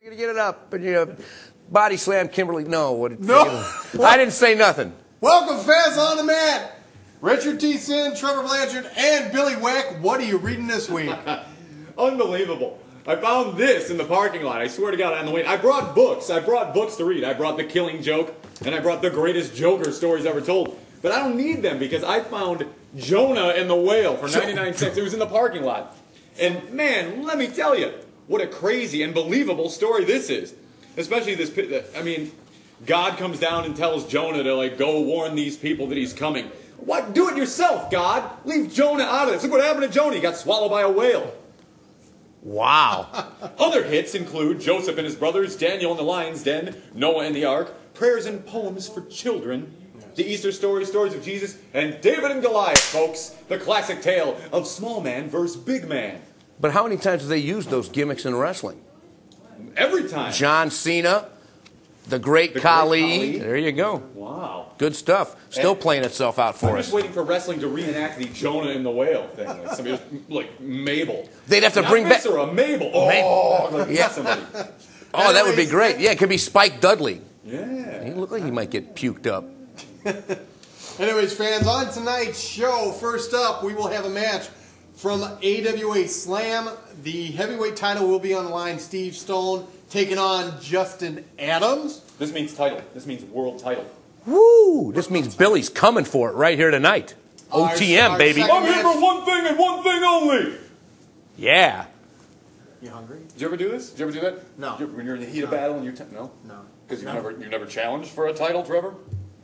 You're gonna get it up and you body slam Kimberly. No, I didn't say nothing. Welcome, fans on the mat. Ritcard T, Trevor Blanchard, and Billy Whack. What are you reading this week? Unbelievable. I found this in the parking lot. I swear to God, on the way. I brought books. I brought books to read. I brought The Killing Joke, and I brought The Greatest Joker Stories Ever Told. But I don't need them because I found Jonah and the Whale for 99 cents. It was in the parking lot. And man, let me tell you, what a crazy and believable story this is. Especially this, I mean, God comes down and tells Jonah to like go warn these people that he's coming. What? Do it yourself, God. Leave Jonah out of this. Look what happened to Jonah. He got swallowed by a whale. Wow. Other hits include Joseph and his brothers, Daniel in the lion's den, Noah and the ark, prayers and poems for children, the Easter story, stories of Jesus, and David and Goliath, folks. The classic tale of small man versus big man. But how many times have they used those gimmicks in wrestling? Every time. John Cena, the Great Khali. There you go. Wow. Good stuff. Still playing itself out for us. I'm just waiting for wrestling to reenact the Jonah and the Whale thing. Like somebody like Mabel. They'd have to bring back or a Mabel. Oh, like yeah. somebody. Oh, that would be great. Yeah, it could be Spike Dudley. Yeah. He looked like he might get puked up. Anyways, fans, on tonight's show, first up, we will have a match from AWA Slam. The heavyweight title will be on the line. Steve Stone taking on Justin Adams. This means title. This means world title. Woo! This means Billy's coming for it right here tonight. OTM, baby. I'm here for one thing and one thing only. Yeah. You hungry? Did you ever do this? Did you ever do that? No. When you're in the heat of battle and you're no? No. Because you're never challenged for a title, Trevor?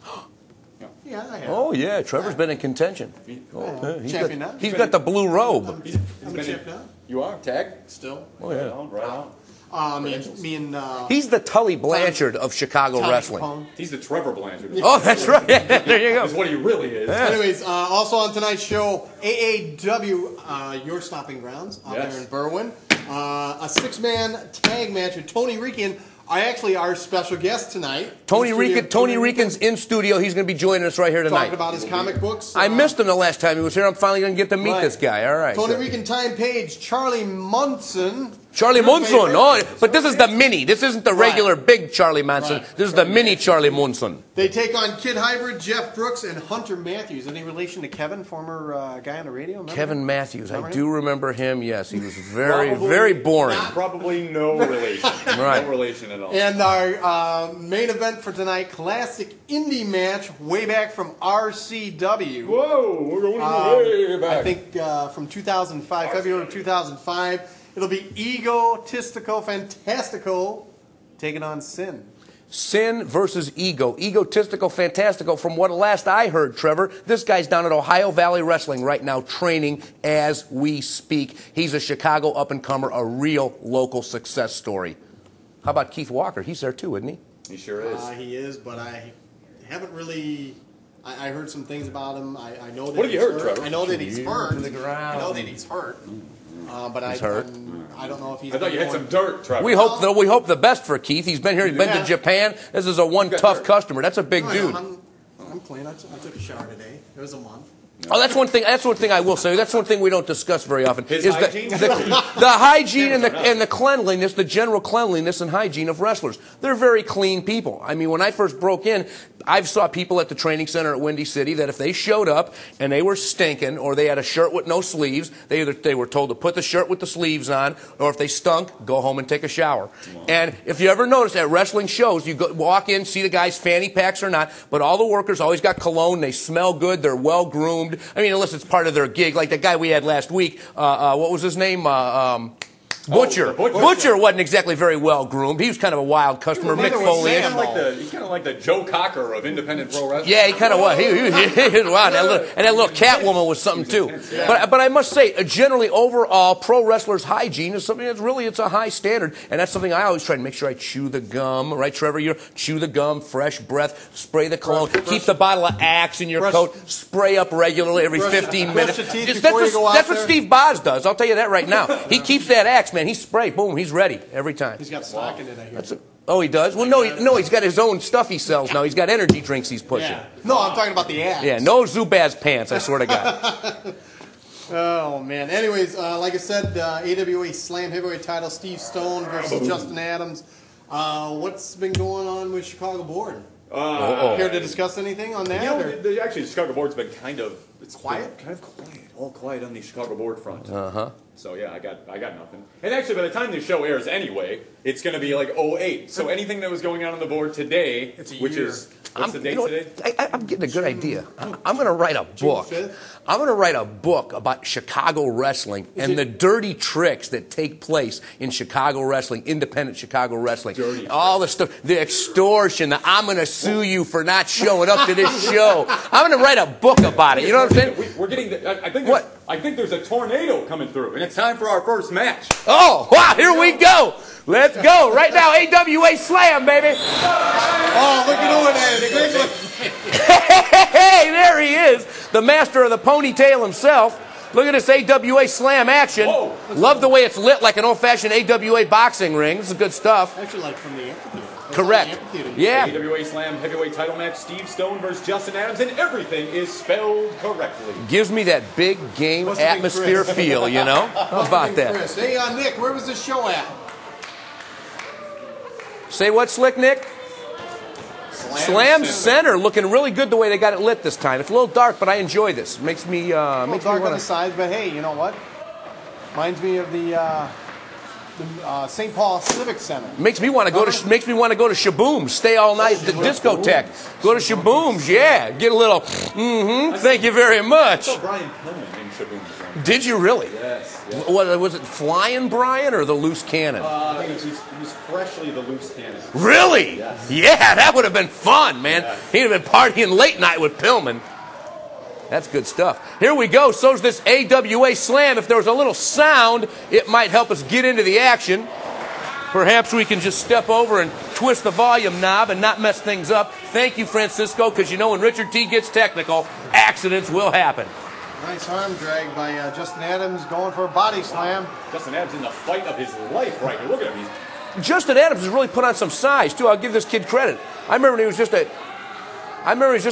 No. Yeah, I have. Oh, yeah. Trevor's been in contention. Champion now. He's got the blue robe. I'm a champ now. You are? Tag? Still. Oh, yeah. Right on. Me and He's the Tully Blanchard of Chicago wrestling. Capone. He's the Trevor Blanchard. Oh, that's right. There you go. That's what he really is. Yeah. Anyways, also on tonight's show, AAW, your stomping grounds out there in Berwyn. A six-man tag match with Tony Rican. Our special guest tonight. Tony Rican's in studio. He's going to be joining us right here tonight. Talking about his comic books. I missed him the last time he was here. I'm finally going to get to meet this guy. All right. Tony Rican, Time Page, Charlie Munson. Charlie Munson. Oh, but this is the mini. This isn't the regular big Charlie Munson. Right. This is the mini Charlie Munson. They take on Kid Hybrid, Jeff Brooks, and Hunter Matthews. Any relation to Kevin, former guy on the radio? Remember Kevin him? Matthews. I do remember him. Yes, he was very boring. Probably no relation. Right. No relation at all. And our main event for tonight, classic indie match, way back from RCW. Whoa, we're going way back. I think from 2005, February of 2005. It'll be Egotistico Fantastico taking on Sin. Sin versus Ego. Egotistical Fantastico. From what last I heard, Trevor, this guy's down at Ohio Valley Wrestling right now training as we speak. He's a Chicago up-and-comer, a real local success story. How about Keith Walker? He's there too, isn't he? He sure is. He is, but I haven't really... I heard some things about him. I know that what have you heard, Trevor? I know that he's hurt. To the ground. I know that he's hurt. But He's hurt. I don't know if he's... I thought you had some dirt, Trevor. We hope the best for Keith. He's been here. He's been to Japan. This is a one tough customer. That's a big dude. I'm clean. I took a shower today. It was a month. Oh, that's one thing. That's one thing I will say. That's one thing we don't discuss very often. His is hygiene? The hygiene and the cleanliness, the general cleanliness and hygiene of wrestlers. They're very clean people. I mean, when I first broke in, I saw people at the training center at Windy City that if they showed up and they were stinking or they had a shirt with no sleeves, they were told to put the shirt with the sleeves on, or if they stunk, go home and take a shower. And if you ever notice at wrestling shows, you walk in, see the guy's fanny packs or not, but all the workers always got cologne. They smell good. They're well groomed. I mean, unless it's part of their gig, like the guy we had last week. What was his name? Butcher. Butcher wasn't exactly very well groomed. He was kind of a wild customer. Mick Foley. He's kind of like the Joe Cocker of independent pro wrestling. Yeah, he kind of was. He was wild. And that little Catwoman was something too. Yeah. But I must say, generally overall, pro wrestlers' hygiene is something it's a high standard, and that's something I always try to make sure I chew the gum. Right, Trevor? You chew the gum, fresh breath, spray the cologne, keep the bottle of Axe in your coat, spray up regularly every 15 minutes. That's what Steve Boz does. I'll tell you that right now. He keeps that Axe, man. He sprays, boom, he's ready every time. He's got stock in it, I hear. Oh, he does? Well, no, he's got his own stuff he sells now. He's got energy drinks he's pushing. Yeah. No, I'm talking about the Axe. Yeah, no Zubaz pants, I swear to God. Oh, man. Anyways, like I said, AWA Slam Heavyweight title, Steve Stone versus Justin Adams. What's been going on with Chicago Board? Care to discuss anything on that? Actually, the Chicago Board's been kind of quiet. All quiet on the Chicago Board front. So yeah, I got nothing. And actually, by the time this show airs anyway, it's going to be like 08. So anything that was going on the board today, which is what's the date today? I'm getting a good idea. I'm going to write a book. I'm going to write a book about Chicago wrestling and the dirty tricks that take place in Chicago wrestling, independent Chicago wrestling. All the stuff, the extortion, the I'm going to sue you for not showing up to this show. I'm going to write a book about it. You know what I'm saying? We're getting. I think there's a tornado coming through, and it's time for our first match. Oh, wow, here we go. Let's go. Right now, AWA Slam, baby. Oh, look at who it is. Hey, there he is, the master of the ponytail himself. Look at this AWA Slam action. Whoa. Love the way it's lit like an old-fashioned AWA boxing ring. This is good stuff. Actually, like from the amphitheater. Correct. Yeah. AWA Slam heavyweight title match, Steve Stone versus Justin Adams, and everything is spelled correctly. Gives me that big game atmosphere feel, you know? How about that? Chris. Hey, Nick, where was this show at? Say what, Slick Nick? Slam Center, looking really good the way they got it lit this time. It's a little dark, but I enjoy this. Makes me dark makes on the sides, but hey, you know what? Reminds me of the St. Paul Civic Center. Makes me want to go to Shaboom's, stay all night at the discotheque. Go to Shaboom's, yeah. Get a little. Thank you very much. I saw Brian Pillman in Shaboom's. Did you really? Yes. What was it? Flying Brian or the Loose Cannon? I think he was freshly the Loose Cannon. Really? Yes. Yeah, that would have been fun, man. Yes. He'd have been partying late night with Pillman. That's good stuff. Here we go. So's this AWA Slam. If there was a little sound, it might help us get into the action. Perhaps we can just step over and twist the volume knob and not mess things up. Thank you, Francisco, because you know when Ritcard T gets technical, accidents will happen. Nice arm drag by Justin Adams going for a body slam. Justin Adams in the fight of his life right here. Look at him. Justin Adams has really put on some size, too. I'll give this kid credit. I remember he was just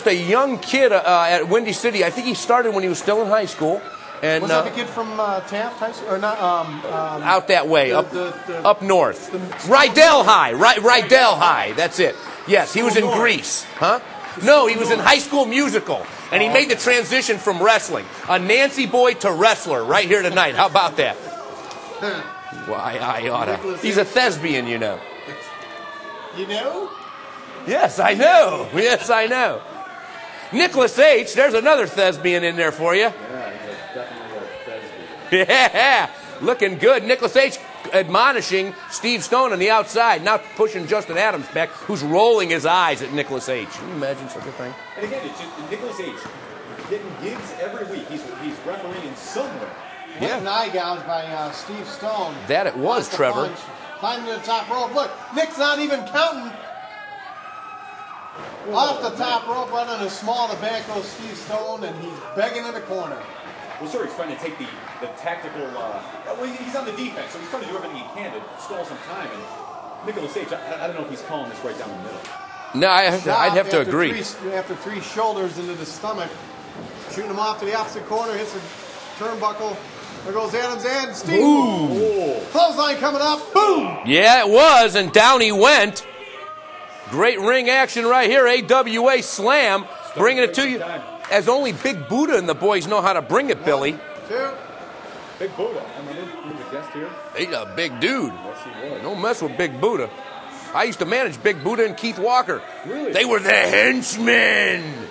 a young kid at Windy City. I think he started when he was still in high school. And, was that the kid from Taft High School? Or not? Out that way, up north. Rydell High. Rydell High. That's it. Yes, he was in Greece. Huh? No, he was in High School Musical. And he made the transition from wrestling. A Nancy boy to wrestler right here tonight. How about that? Why, I oughta. He's a thespian, you know. You know? Yes, I know. Yes, I know. Nicholas H., there's another thespian in there for you. Yeah, he's definitely a thespian. Yeah, looking good. Nicholas H. admonishing Steve Stone on the outside, not pushing Justin Adams back, who's rolling his eyes at Nicholas H. Can you imagine such a thing? And again, it's just Nicholas H. getting gigs every week. He's refereeing somewhere. Yeah. An eye gouge by Steve Stone. That it was, Trevor. Punch. Climbing to the top rope. Look, Nick's not even counting. Off the top rope, right on the small, the back goes Steve Stone, and he's begging in the corner. Well, sure, he's trying to take the tactical. Well, he's on the defense, so he's trying to do everything he can to stall some time. And Nicholas H., I don't know if he's calling this right down the middle. No, I'd have to agree. After three shoulders into the stomach, shooting him off to the opposite corner, hits the turnbuckle. There goes Adams and Steve. Ooh. Clothesline coming up. Boom. Yeah, it was, and down he went. Great ring action right here. AWA Slam, bringing it to you. As only Big Buddha and the boys know how to bring it, Billy. 1, 2. Big Buddha. I mean, he's a guest here. He's a big dude. Yes, he was. Don't mess with Big Buddha. I used to manage Big Buddha and Keith Walker. Really? They were the henchmen.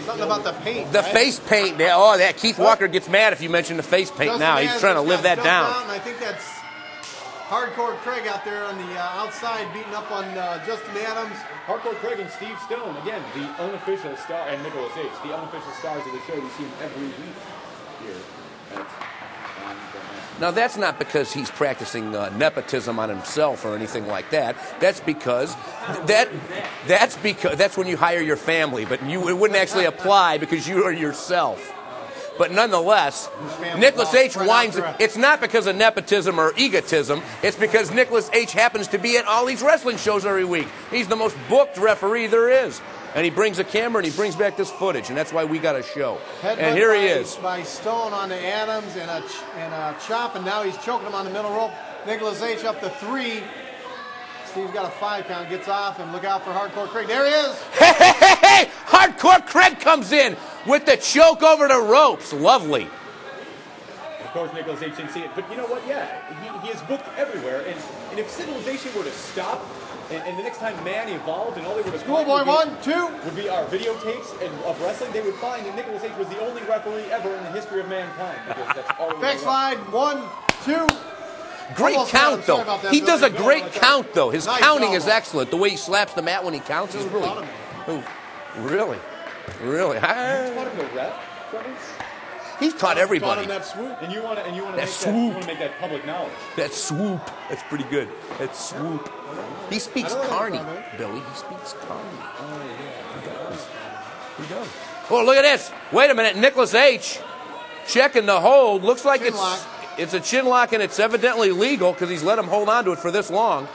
Something about the paint. The face paint. That Keith Walker gets mad if you mention the face paint now. He's trying to live that down. I think that's Hardcore Craig out there on the outside beating up on Justin Adams. Hardcore Craig and Steve Stone, again, the unofficial star, and Nicholas H., the unofficial stars of the show. We see him every week here. Now, that's not because he's practicing nepotism on himself or anything like that. That's because that's when you hire your family, but it wouldn't actually apply because you are yourself. But nonetheless, Nicholas H. whines. It's not because of nepotism or egotism. It's because Nicholas H. happens to be at all these wrestling shows every week. He's the most booked referee there is. And he brings a camera and he brings back this footage, and that's why we got a show. And Headbutt here he is. By Stone on the Adams and a chop, and now he's choking him on the middle rope. Nicholas H. up to 3. Steve's got a 5 count, gets off, and look out for Hardcore Craig. There he is. Hey, hey, hey, hey! Hardcore Craig comes in with the choke over the ropes. Lovely. Of course, Nicholas H. didn't see it, but you know what? Yeah, he is booked everywhere, and if civilization were to stop, and the next time man evolved, and all they were to Schoolboy 1, 2 would be our videotapes of wrestling, they would find that Nicholas H. was the only referee ever in the history of mankind. Because that's all. Backslide 1, 2. Great count, though. He does a great count, though. His Nice counting is elbow. excellent. The way he slaps the mat when he counts is really... Oh, really? Really? You taught him to ref, Trevor? He's taught everybody. Taught him that swoop. And you want to swoop. make that public knowledge. That swoop. That's pretty good. That swoop. He speaks I don't know Carney, about it. Billy. He speaks Carney. Oh, yeah. He does. Oh, look at this. Wait a minute. Nicholas H. checking the hold. Looks like Chin lock. it's a chin lock, and it's evidently legal because he's let him hold on to it for this long.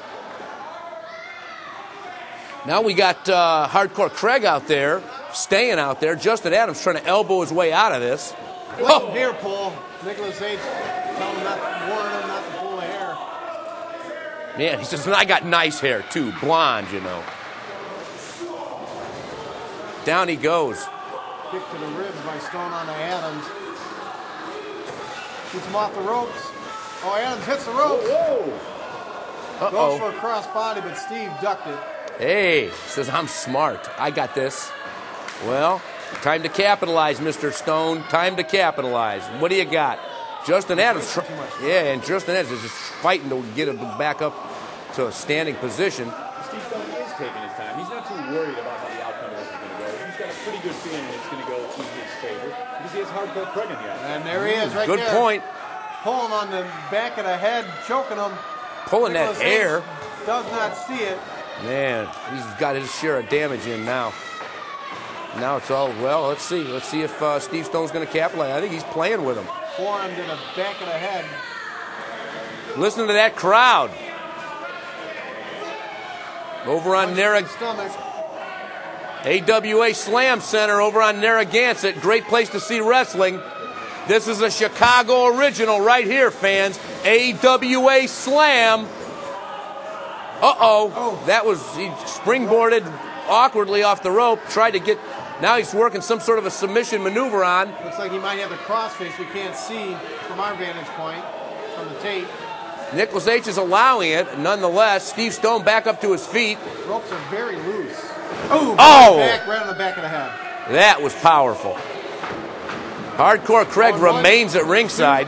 Now we got Hardcore Craig out there, staying out there. Justin Adams trying to elbow his way out of this. Oh. Hair pull. Nicholas H. telling him warning him not to pull the hair. Man, he says, and I got nice hair, too. Blonde, you know. Down he goes. Kick to the ribs by Stone on the Adams. Keeps him off the ropes. Oh, Adams hits the ropes. Whoa! Goes for a cross body, but Steve ducked it. Hey, says, I'm smart. I got this. Well, time to capitalize, Mr. Stone. Time to capitalize. What do you got? Justin Adams. Yeah, and Justin Adams is just fighting to get him back up to a standing position. Steve Stone is taking his time. He's not too worried about how the outcome of this is going to go. He's got a pretty good feeling it's going to go in his favor because he has Hardcore Craig in the eye. And there he is right Good there. point. Pulling on the back of the head, choking him. Pulling Nicholas that hair. H. does not see it. Man, he's got his share of damage in now. Now it's all, well, let's see. Let's see if Steve Stone's going to capitalize. I think he's playing with him. Forearm to the back of the head. Listen to that crowd. Over on Stomach. AWA Slam Center over on Narragansett. Great place to see wrestling. This is a Chicago original right here, fans. AWA Slam. Uh-oh. That was, he springboarded awkwardly off the rope. Tried to get, now he's working some sort of a submission maneuver on. Looks like he might have the crossface we can't see from our vantage point from the tape. Nicholas H. is allowing it. Nonetheless, Steve Stone back up to his feet. Ropes are very loose. Oh! Back, right on the back of the head. That was powerful. Hardcore Craig remains at ringside.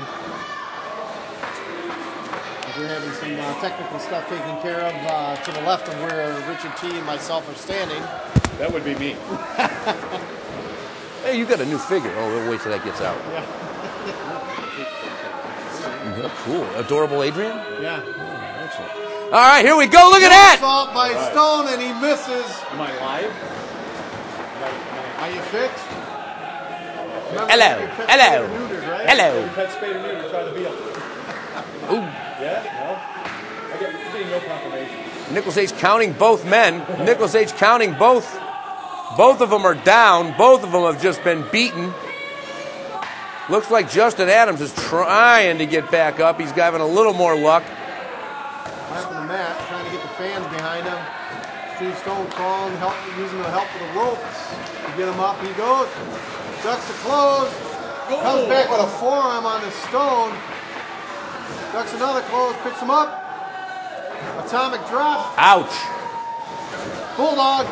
We're having some technical stuff taken care of to the left of where Ritcard T and myself are standing. That would be me. Hey, you got a new figure. Oh, we'll wait till that gets out. Yeah. Cool. Adorable Adrian? Yeah. Excellent. All right, here we go. Look at that. Assault by Stone, and he misses. Am I live? Are you fixed? Remember, Hello. your pet's Hello. spayed or neutered, right? Hello. Every pet spayed or neutered try to beat him. Ooh. Yeah? No? I'm getting no confirmation. Nicholas H. counting both men. Nicholas H. counting both. Both of them are down. Both of them have just been beaten. Looks like Justin Adams is trying to get back up. He's having a little more luck. Lapping the mat, trying to get the fans behind him. Steve Stone crawling, using the help of the ropes to get him up. He goes, ducks the close, comes back with a forearm on the Stone, ducks another close, picks him up. Atomic drop. Ouch. Bulldog.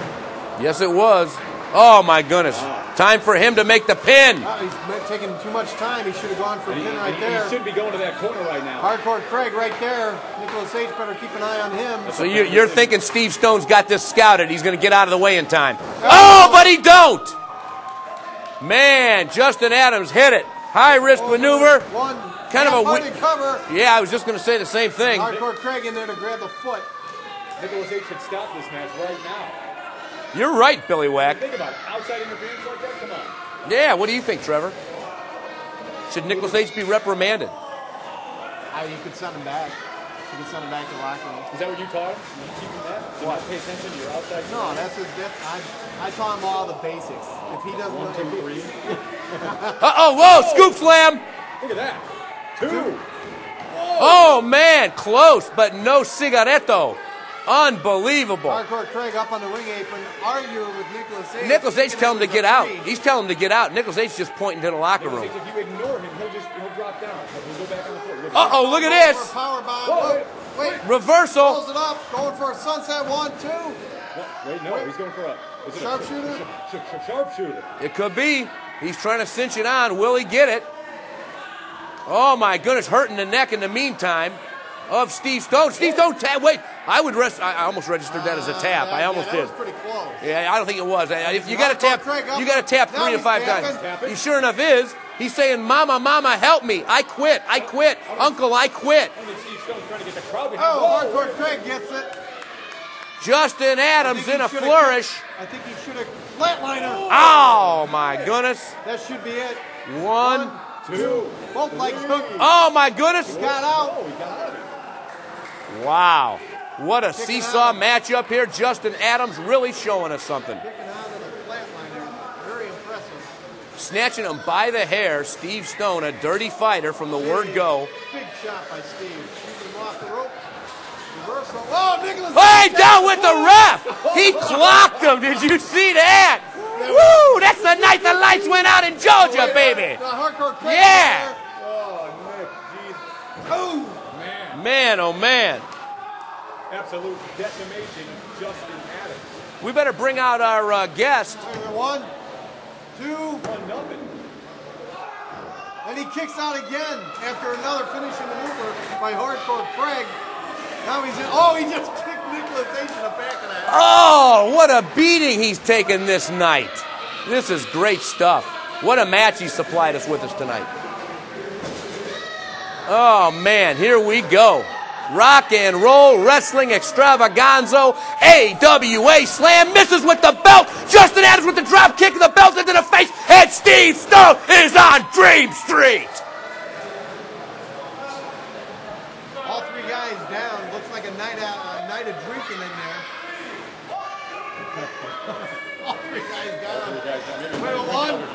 Yes, it was. Oh, my goodness. Time for him to make the pin. He's taking too much time. He should have gone for a pin right there. He should be going to that corner right now. Hardcore Craig right there. Nicholas H. better keep an eye on him. So you're thinking Steve Stone's got this scouted. He's going to get out of the way in time. Oh, but he don't. Man, Justin Adams hit it. High risk maneuver. One Kind of a cover. Yeah, I was just going to say the same thing. Hardcore Craig in there to grab the foot. Nicholas H. should stop this match right now. You're right, Billy Whack. Think about it. Outside interference like that? Come on. Yeah, what do you think, Trevor? Should Nicholas H. be reprimanded? You could send him back. You can send him back to the locker room. Is that what you taught him? You teach him that? Do not pay attention to your outside. No, that's his. I taught him all the basics. If he doesn't, 1, 2, 3. Whoa, scoop slam. Look at that. 2. Oh, man, close, but no cigaretto. Unbelievable. Hardcore Craig up on the ring apron, arguing with Nicholas H. Nicholas H. telling him to get out. He's telling him to get out. Nicholas H. just pointing to the locker room. If you ignore him, he'll drop down. He'll go back on the floor. Uh-oh, look at this. Power bomb. Wait. Reversal. Pulls it up. Going for a sunset 1, 2. Wait, no, he's going for a... Is it Sharpshooter? Sharpshooter. It could be. He's trying to cinch it on. Will he get it? Oh, my goodness. Hurting the neck in the meantime of Steve Stone. Steve Stone, wait. I almost registered that as a tap. I almost did. That was pretty close. Yeah, I don't think it was. If you got to tap, you got to tap 3 to 5 times. He sure enough is. He's saying, "Mama, Mama, help me! I quit! I quit! Uncle, I quit!" Oh, Hardcore Craig gets it. Justin Adams in a flourish. I think he should have flatliner. Oh my goodness! That should be it. 1, 2. Both legs hooked. Oh my goodness! He got out. Wow. What a seesaw matchup here. Justin Adams really showing us something. Kicking out of the flatliner. Very impressive. Snatching him by the hair, Steve Stone, a dirty fighter from the word go. Big shot by Steve. Shooting him off the ropes. Reversal. Oh, Nicholas. Hey, down with the ref. He clocked him. Did you see that? Woo! That's the night the lights went out in Georgia, baby. Yeah. Oh, Nick, jeez. Oh, man, oh man. Absolute decimation of Justin Adams. We better bring out our guest. 1, 2. 1-0. And he kicks out again after another finishing maneuver by Hardcore Craig. Now he's in. Oh, he just kicked Nicholas H. in the back of the head. Oh, what a beating he's taken this night. This is great stuff. What a match he supplied us with tonight. Oh, man, here we go. Rock and roll wrestling extravaganza. AWA slam misses with the belt. Justin Adams with the drop kick of the belt into the face. And Steve Stone is on Dream Street. All 3 guys down. Looks like a night of drinking in there. All 3 guys down. Wait, 1,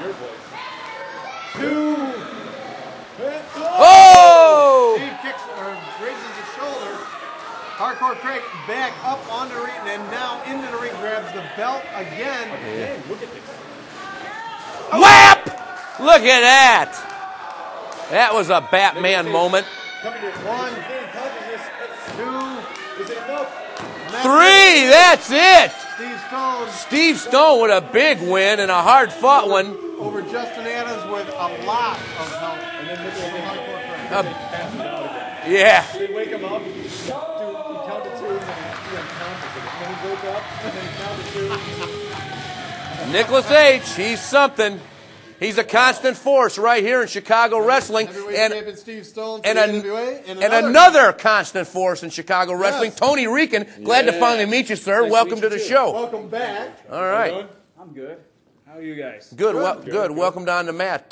2. Oh! Steve kicks or raises his shoulder. Hardcore Craig back up on the ring and now into the ring, grabs the belt again. Look at this. Whap! Look at that. That was a Batman moment. 1, 2, 3, that's it. Steve Stone. Steve Stone with a big win and a hard-fought one. Over Justin Adams with a lot of help. And then Hardcore Craig. Yeah. They wake him up, he counted 2, and then he unconscious. And then he woke up, and then he counted 2. Nicholas H., he's something. He's a constant force right here in Chicago wrestling. Champion Steve Stone and AWA, another constant force in Chicago wrestling, yes. Tony Rican. Glad to finally meet you, sir. Nice Welcome to to meet the you show. Welcome back. All right. I'm good. How are you guys? Good. Good. Welcome down to Matt.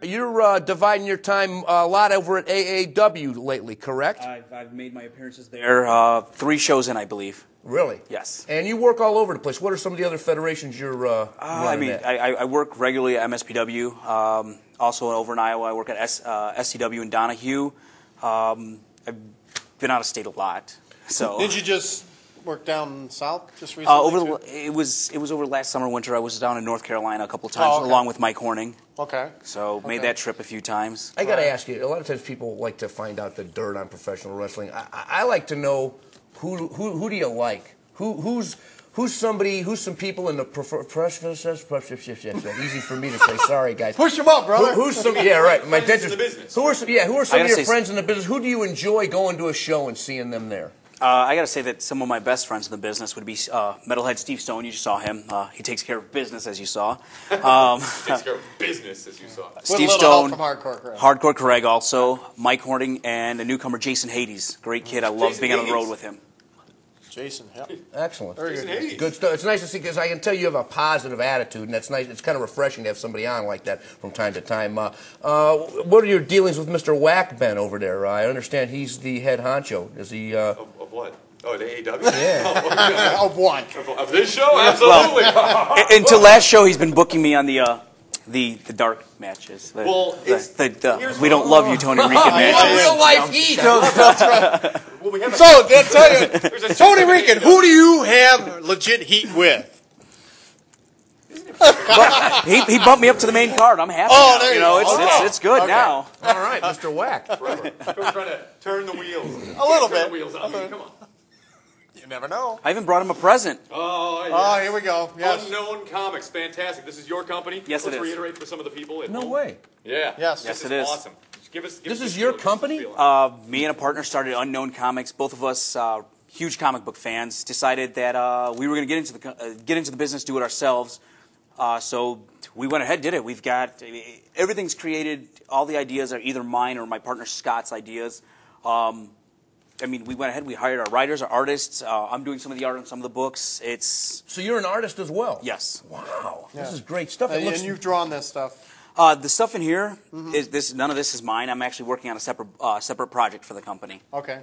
You're dividing your time a lot over at AAW lately, correct? I've made my appearances there 3 shows in, I believe. Really? Yes. And you work all over the place. What are some of the other federations you're running at? I work regularly at MSPW. Also over in Iowa, I work at SCW in Donahue. I've been out of state a lot. So. Did you just work down south just recently? It was over last summer, winter. I was down in North Carolina a couple times, along with Mike Horning. Okay. So made that trip a few times. I got to ask you. A lot of times people like to find out the dirt on professional wrestling. I like to know who do you like? Who's some people in the professional? Easy for me to say. Sorry, guys. Push them up, brother. Who's some? Yeah, right. My dentist. in the business. Who are some of your friends in the business? Who do you enjoy going to a show and seeing them there? I got to say that some of my best friends in the business would be Metalhead Steve Stone. You just saw him. He takes care of business, as you saw. Takes care of business, as you saw. Steve Stone, from Hardcore Craig. Hardcore Craig also, Mike Horning, and a newcomer, Jason Hades. Great kid. I love being on the road with him. Jason, yep. Excellent. Very good. Good stuff. It's nice to see because I can tell you have a positive attitude, and that's nice. It's kind of refreshing to have somebody on like that from time to time. What are your dealings with Mr. Whack Ben over there? I understand he's the head honcho. Is he? Of what? Oh, the AEW? Yeah. Of what? Of this show? Absolutely. Well, until last show, he's been booking me on the dark matches. We don't love you, Tony Rican matches. Real life heat. That's right. Well, we have so, that's tell you, Tony Rican, who do you have legit heat with? He bumped me up to the main card. I'm happy. Oh, now. there you go. It's good now. All right, Mr. Whack. We're trying to turn the wheels. A little Turn bit. the wheels on me. Come on. You never know. I even brought him a present. Oh, yes. Oh, here we go. Yes. Unknown Comics, fantastic. This is your company. Yes, it is. Let's reiterate for some of the people at No home. way. Yeah. Yes. This it is. Awesome. Give us This a is feel your of company? Me and a partner started Unknown Comics. Both of us huge comic book fans. Decided that we were going to get into the business, do it ourselves. So we went ahead, did it. We've got everything's created. All the ideas are either mine or my partner Scott's ideas. We went ahead. We hired our writers, our artists. I'm doing some of the art on some of the books. So you're an artist as well? Yes. Wow. This is great stuff. And you've drawn this stuff. The stuff in here is none of this is mine. I'm actually working on a separate project for the company. Okay.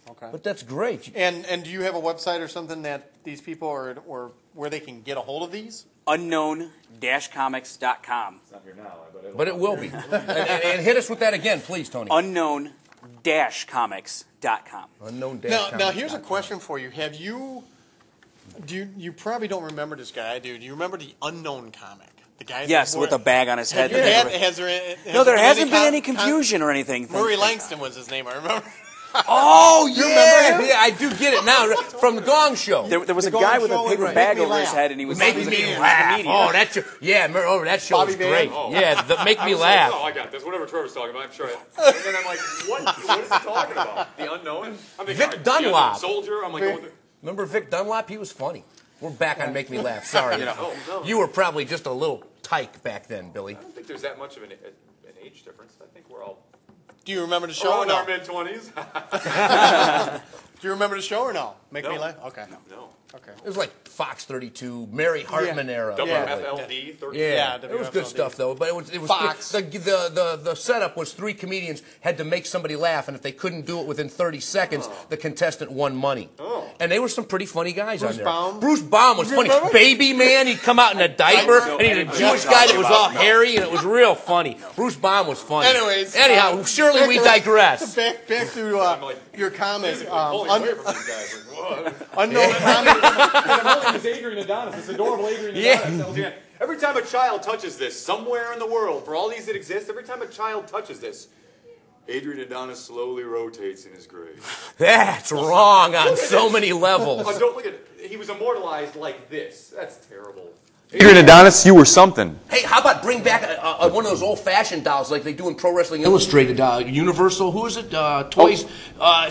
Okay. But that's great. And do you have a website or something that these people or where they can get a hold of these? Unknown-comics.com. It's not here now, But it will be. and hit us with that again, please, Tony. Unknown-comics.com. Now here's a question for you. Have you? You probably don't remember this guy, dude. Do you remember the Unknown comic? The guy. Yes, with a bag on his head. There hasn't been any confusion or anything. Murray Langston was his name. I remember. Oh, yeah. remember him? Yeah, I do get it now. From the Gong Show. There was a Gong guy with a Show paper and bag Make Me over his Laugh. head, and he was Make he was me a laugh. comedian. Oh, that show. Yeah, remember that show Bobby was Van? great. Oh. Yeah, Make Me Oh, Laugh. I got this. Whatever Trevor's talking about, I'm sure. And then I'm like, what is he talking about? The unknown? I'm thinking, Vic all right, Dunlop. The Unknown Soldier. I'm like, Remember Vic Dunlop? He was funny. We're back on Make Me Laugh. Sorry. no. You were probably just a little tyke back then, Billy. I don't think there's that much of an age difference. I think we're all Do you remember the show or in no? our mid-20s. Do you remember the show or no? Make Me Laugh. Okay. No. Okay. It was like Fox 32, Mary Hartman era. WFLD. 30. Yeah, Yeah, it was good WFLD. stuff though. But it was Fox. The setup was three comedians had to make somebody laugh, and if they couldn't do it within 30 seconds, the contestant won money. Oh. And they were some pretty funny guys on there. Baum? Bruce Baum was funny. remember? Baby Man, he'd come out in a diaper, and he's a Jewish guy that was all hairy, and it was real funny. Bruce Baum was funny. Anyhow, surely we digress. Back to your comics. Pulling away from these guys. Like, what? Unknown comics. I'm holding this Adrian Adonis, this adorable Adrian Adonis. Yeah. Every time a child touches this, somewhere in the world, for all these that exist, every time a child touches this, Adrian Adonis slowly rotates in his grave. That's wrong on so many levels. Oh, don't look at it. He was immortalized like this. That's terrible. Adrian Adonis, you were something. Hey, how about bring back one of those old-fashioned dolls like they do in Pro Wrestling Illustrated? Universal, who is it? Toys.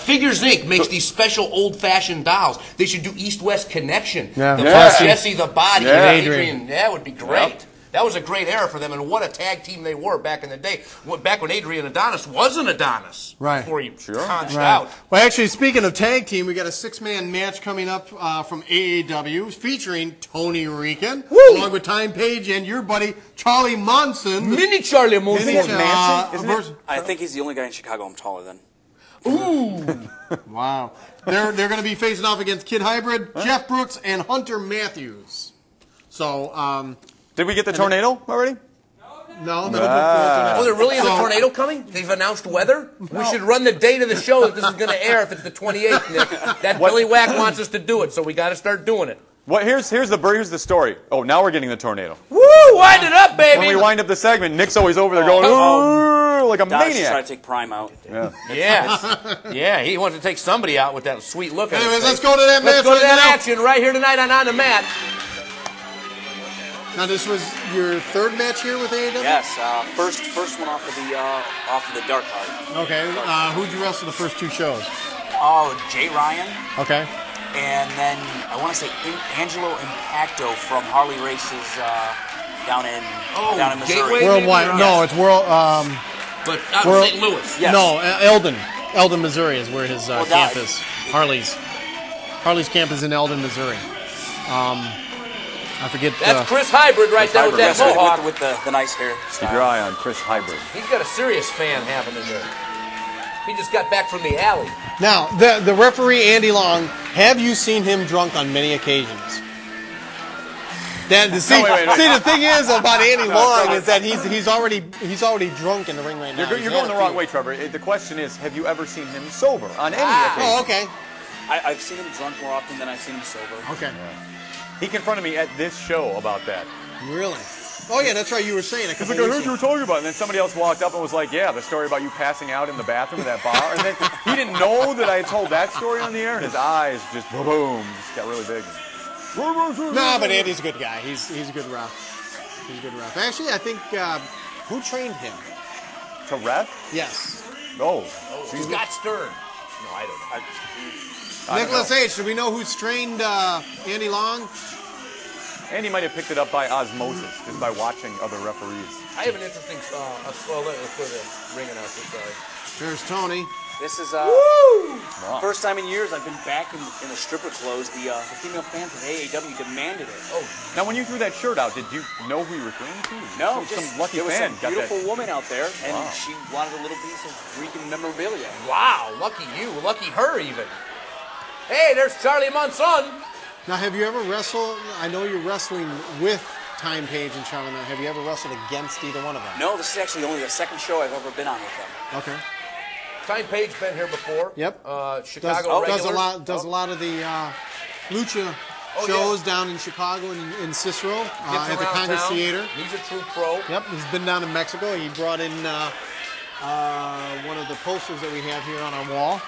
Figures Inc. makes these special old-fashioned dolls. They should do East-West Connection. Yeah. Jesse the Body, Yeah. and Adrian. That would be great. Yep. That was a great era for them, and what a tag team they were back in the day. Back when Adrian Adonis was an Adonis. Right. Before he conched out. Well, actually, speaking of tag team, we got a 6-man match coming up from AAW featuring Tony Rican, along with Time Page and your buddy Charlie Monson. Mini Charlie Monson. I think he's the only guy in Chicago I'm taller than. Ooh. Wow. They're going to be facing off against Kid Hybrid, Jeff Brooks, and Hunter Matthews. So, Did we get the tornado already? no. Oh, there really is a tornado coming? They've announced weather? We should run the date of the show that this is going to air if it's the 28th, Nick. That Billy Whack wants us to do it, so we got to start doing it. Here's the story. Oh, now we're getting the tornado. Woo! Wind it up, baby! When we wind up the segment, Nick's always over there going, "Ooh," like a Dodge is maniac. trying to take Prime out. Yeah. Yes. Yeah, he wants to take somebody out with that sweet look on his Anyways, face. let's go to that match. Let's go to that now. action right here tonight on the mat. Now, this was your third match here with AAW? Yes, first one off of the dark card. Okay. Who'd you wrestle the first two shows? Oh, Jay Ryan, Okay. and then I want to say Angelo Impacto from Harley Races down in Missouri. Gateway? Worldwide. Yes. No, it's World. But out World- of St. Louis. Yes. No, Eldon, Missouri is where his camp is. Harley's. Harley's camp is in Eldon, Missouri. I forget. That's Chris Hybrid right there with that mohawk. With the nice hair. Keep your eye on Chris Hybrid. He's got a serious fan happening there. He just got back from the alley. Now, the referee, Andy Long, have you seen him drunk on many occasions? The thing is about Andy Long is that he's already drunk in the ring right now. You're going the wrong way, Trevor. The question is, have you ever seen him sober on any occasion? Oh, okay. I've seen him drunk more often than I've seen him sober. Okay. Yeah. He confronted me at this show about that. Really? Oh, yeah, that's right. You were saying it. He's like, I heard you were talking about it. And then somebody else walked up and was like, yeah, the story about you passing out in the bathroom of that bar. And then he didn't know that I had told that story on the air, and his eyes just, boom, just got really big. No, but Andy's a good guy. He's a good ref. He's a good ref. Actually, I think, who trained him? To ref? Yes. Oh. Scott Stern. No, I don't. Nicholas H., do we know who's trained Andy Long? Andy might have picked it up by osmosis, just by watching other referees. I have an interesting. Let's go to the ring announcer. Sorry. There's Tony. This is first time in years I've been back in the stripper clothes. The female fans of AAW demanded it. Oh. Now, when you threw that shirt out, did you know who you were referring to? No, some lucky there was fan some got beautiful that. woman out there, and she wanted a little piece of Rican memorabilia. Wow, lucky you, lucky her even. Hey, there's Charlie Monson. Now, have you ever wrestled? I know you're wrestling with Time Page and Charlie Manson. Have you ever wrestled against either one of them? No, this is actually only the second show I've ever been on with them. Okay. Time Page been here before. Yep. Chicago regular. Does a lot of the lucha shows down in Chicago and in Cicero at the Congress Theater. He's a true pro. Yep. He's been down in Mexico. He brought in one of the posters that we have here on our wall.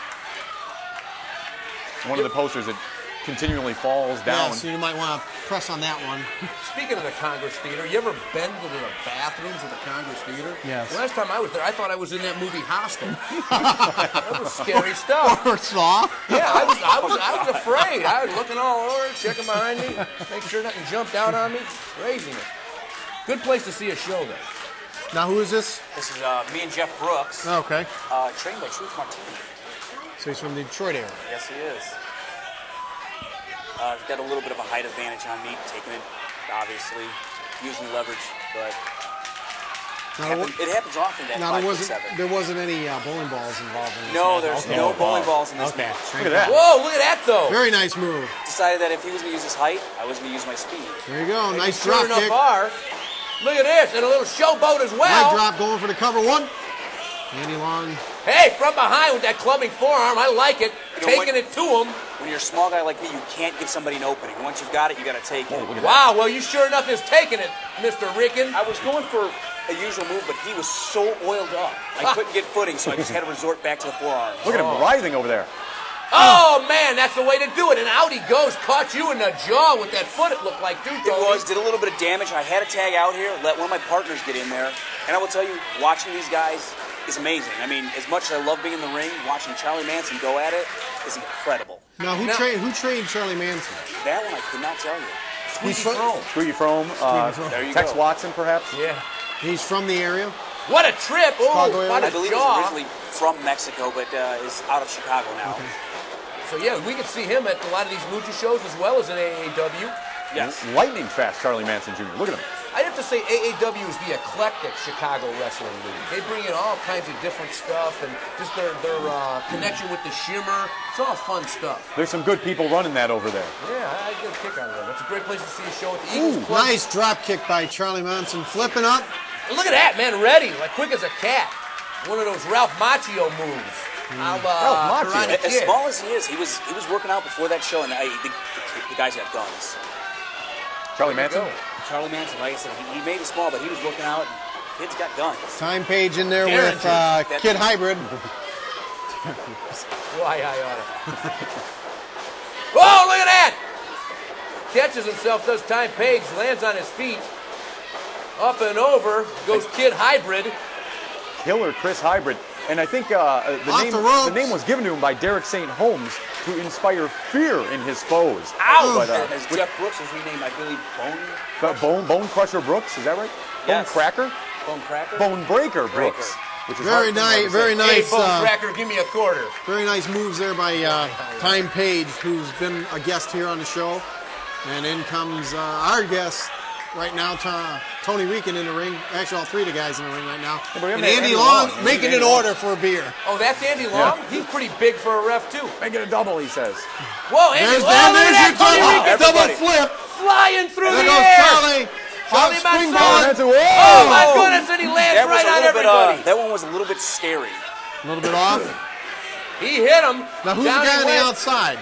One of the posters that continually falls down. Yeah, so you might want to press on that one. Speaking of the Congress Theater, you ever been to the bathrooms of the Congress Theater? Yes. The last time I was there, I thought I was in that movie Hostel. That was scary stuff. Or Saw. Yeah, I was afraid. I was looking all over, checking behind me, making sure nothing jumped out on me. Craziness. Good place to see a show, though. Now, who is this? This is me and Jeff Brooks. Oh, okay. Trained by Truth Martini. So he's from the Detroit area. Yes, he is. He's got a little bit of a height advantage on me, taking it, obviously, using leverage, but it happens often that 5'7". There wasn't any bowling balls involved in this. No, there's no bowling balls in this match. Look at that. Whoa, look at that, though. Very nice move. Decided that if he was going to use his height, I was going to use my speed. There you go. Nice Sure drop enough kick. are. Look at this, and a little showboat as well. Leg drop going for the cover one. Andy Long. Hey, from behind with that clubbing forearm, I like it. Taking it to him. When you're a small guy like me, you can't give somebody an opening. Once you've got it, you got to take it. Wow, well, you sure enough is taking it, Mr. Rican. I was going for a usual move, but he was so oiled up. I couldn't get footing, so I just had to resort back to the forearm. Look at him writhing over there. Oh, man, that's the way to do it. And out he goes. Caught you in the jaw with that foot, it looked like, too, Tony. Did a little bit of damage. I had a tag out here, let one of my partners get in there. And I will tell you, watching these guys is amazing. I mean, as much as I love being in the ring, watching Charlie Manson go at it is incredible. Now, who trained Charlie Manson? That one I could not tell you. Squeaky Frome. There you Tex go. Watson, perhaps. Yeah. He's from the area. What a trip. Oh, what I a believe jaw. he's originally from Mexico, but is out of Chicago now. Okay. So, yeah, we can see him at a lot of these lucha shows as well as in AAW. Yes. Lightning fast, Charlie Manson Jr. Look at him. I have to say AAW is the eclectic Chicago wrestling league. They bring in all kinds of different stuff and just their connection with the Shimmer. It's all fun stuff. There's some good people running that over there. Yeah, I get a kick out of that. It's a great place to see a show at the Eagles Club. Nice drop kick by Charlie Manson. Flipping up. And look at that, man, ready, like quick as a cat. One of those Ralph Macchio moves. Ralph Macchio. As small as he is, he was working out before that show, and the guys got guns. Charlie Manson? Charlie Manson, like I said, he made it small, but he was working out, and kids got guns. Time Page in there with Kid Hybrid. Why I oughta. Whoa, look at that! Catches himself, does Time Page, lands on his feet. Up and over goes Kid Hybrid. Killer Chris Hybrid. And I think the name was given to him by Derek St. Holmes to inspire fear in his foes. Ow! But, as Jeff Brooks was renamed, I believe, Bone Crusher Brooks, is that right? Yes. Bone Cracker? Bone Cracker? Bone Breaker Brooks. which is Very nice. Very nice. Hey, Bone Cracker, give me a quarter. Very nice moves there by Time Page, who's been a guest here on the show. And in comes our guest right now, Tony Rican in the ring. Actually, all three of the guys in the ring right now. Yeah, and Andy Long making an order for a beer. Oh, that's Andy Long? Yeah. He's pretty big for a ref, too. Make it a double, he says. Whoa, Andy Long, look at that, Tony Rican. Double flip. Flying through There the goes air. Charlie. Charlie, my son. Oh, my goodness, and he lands right on everybody. That one was a little bit scary. A little bit off. He hit him. Now, who's the guy on the outside?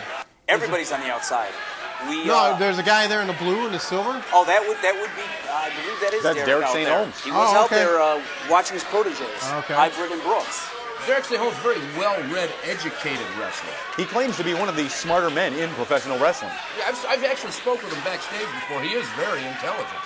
Everybody's on the outside. There's a guy there in the blue and the silver. Oh, that would be. I believe that is Derek St. there. Holmes. He was out there watching his proteges, Hybrid and Brooks. Derek St. Holmes, very well-read, educated wrestler. He claims to be one of the smarter men in professional wrestling. Yeah, I've actually spoke with him backstage before. He is very intelligent.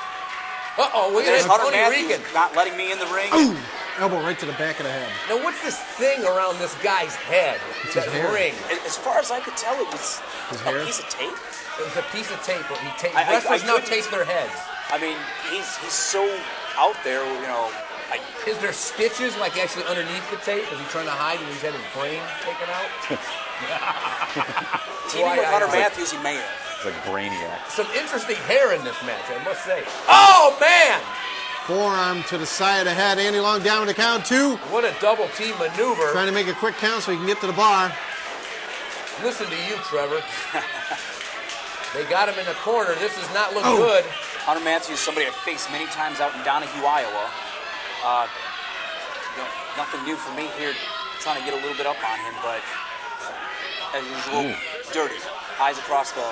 Uh-oh, look at this, Hunter Tony Matthews Rican. not letting me in the ring. Ooh. Elbow right to the back of the head. Now, what's this thing around this guy's head? It's that his hair. ring. As far as I could tell, it was a piece of tape. It was a piece of tape. Wrestlers now tape their heads. I mean, he's so out there, you know. Is there stitches, like actually underneath the tape? Is he trying to hide when he's had his brain taken out? Teaming with Hunter Matthews, he may have. It's like Brainiac. Some interesting hair in this match, I must say. Oh, man! Forearm to the side of the head. Andy Long down to count 2. What a double team maneuver. Trying to make a quick count so he can get to the bar. Listen to you, Trevor. They got him in the corner. This does not look good. Hunter Matthews, somebody I've faced many times out in Donahue, Iowa. Nothing new for me here, trying to get a little bit up on him, but as usual, dirty. Eyes across the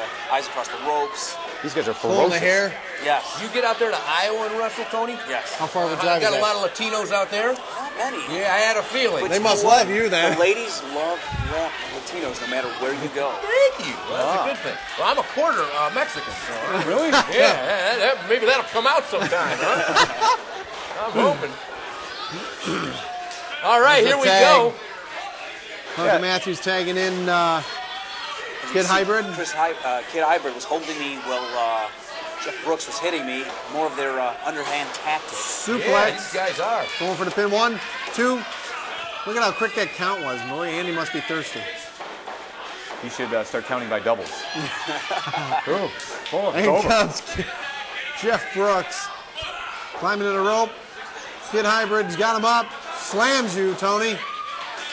ropes. These guys are Pulling the ferocious. hair. Yes. You get out there to Iowa and wrestle, Tony? Yes. How far of a You drive got is a that? lot of Latinos out there? Not many. Yeah, I had a feeling. But They you must know what? love you then. The ladies love Latinos no matter where you go. Thank you. Well, that's a good thing. Well, I'm a quarter Mexican, so. Really? Yeah, maybe that'll come out sometime, huh? I'm hoping. All right, here we go. Hunter Matthews tagging in Kid Hybrid. Kid Hybrid was holding me while Jeff Brooks was hitting me. More of their underhand tactics. Suplex. Yeah, these guys are. Going for the pin. 1, 2. Look at how quick that count was. Boy, Andy must be thirsty. He should start counting by doubles. In comes Jeff Brooks. Climbing to the rope. Kid Hybrid's got him up. Slams you, Tony.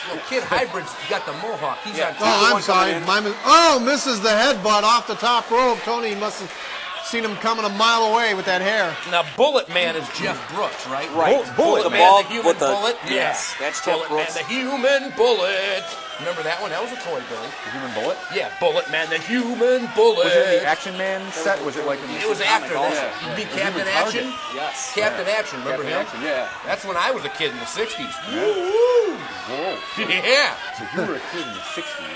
Well, Kid Hybrid's got the mohawk. He's on top. Oh, I'm sorry. Misses the headbutt off the top rope. Tony must have seen him coming a mile away with that hair. Now, Bullet Man is Jeff Brooks, right? Right. Bullet Man, ball the human with the bullet. Yes, that's Jeff Bullet Brooks. Man, the human bullet. Remember that one? That was a toy, Billy. The Human Bullet? Yeah, Bullet Man, the human bullet. Was it the Action Man set? Was it like in the It was after comic that. also? You'd be Yeah. Captain Human Action. Target. Yes. Captain Action, remember Captain him? Action, yeah. That's when I was a kid in the 60s. Whoa. Yeah. So you were a kid in the 60s.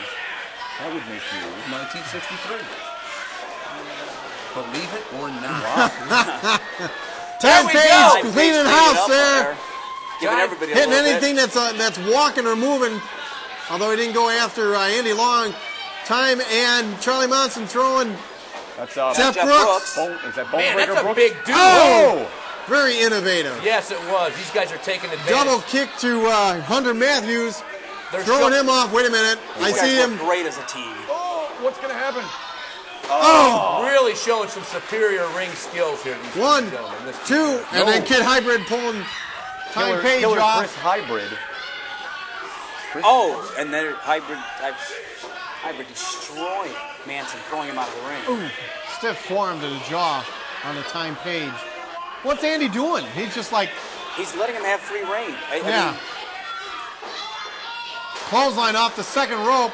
That would make you 1963. Believe it or not. Time we Page go. cleaning house there. Giving everybody a Hitting little anything that's walking or moving. Although he didn't go after Andy Long. Time and Charlie Monson throwing That's Jeff Brooks. Is that Bone Man, Breaker that's a Brooks? big dude. Oh! Very innovative. Yes, it was. These guys are taking advantage. Double kick to Hunter Matthews. They're Throwing him off. Wait a minute. I see him. Great as a team. Oh, what's going to happen? Really showing some superior ring skills here. These 1, gentlemen. This 2, and then Kid Hybrid pulling Time Page Killer off. Chris Hybrid. Oh, and then Hybrid destroying Manson, throwing him out of the ring. Ooh, stiff forearm to the jaw on the Time Page. What's Andy doing? He's just like, He's letting him have free reign. I yeah. mean, Clothesline off the second rope.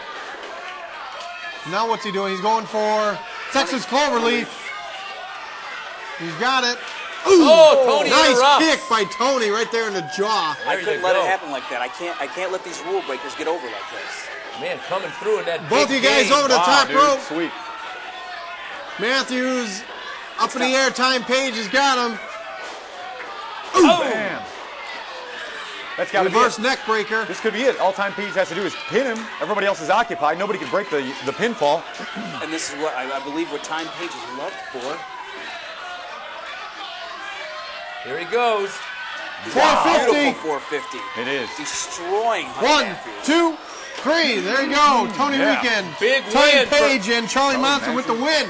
Now what's he doing? He's going for Texas Cloverleaf. He's got it. Ooh, Tony nice interrupts. kick by Tony right there in the jaw. I There you couldn't let go. it happen like that. I can't let these rule breakers get over like this. Man, coming through in that Both big you guys game. over the Wow, top dude, rope. Sweet. Matthews up in the air. Time Page has got him. Bam. That's got to be Reverse it. neck breaker. This could be it. All Time Page has to do is pin him. Everybody else is occupied. Nobody can break the pinfall. And this is what I believe what Time Page is loved for. Here he goes. 450. Beautiful 450. It is. Destroying Honey 1, Matthews. 2, 3. There you go. Tony Yeah. Rican, Big Tony win for- Page, and Charlie Monson with the win.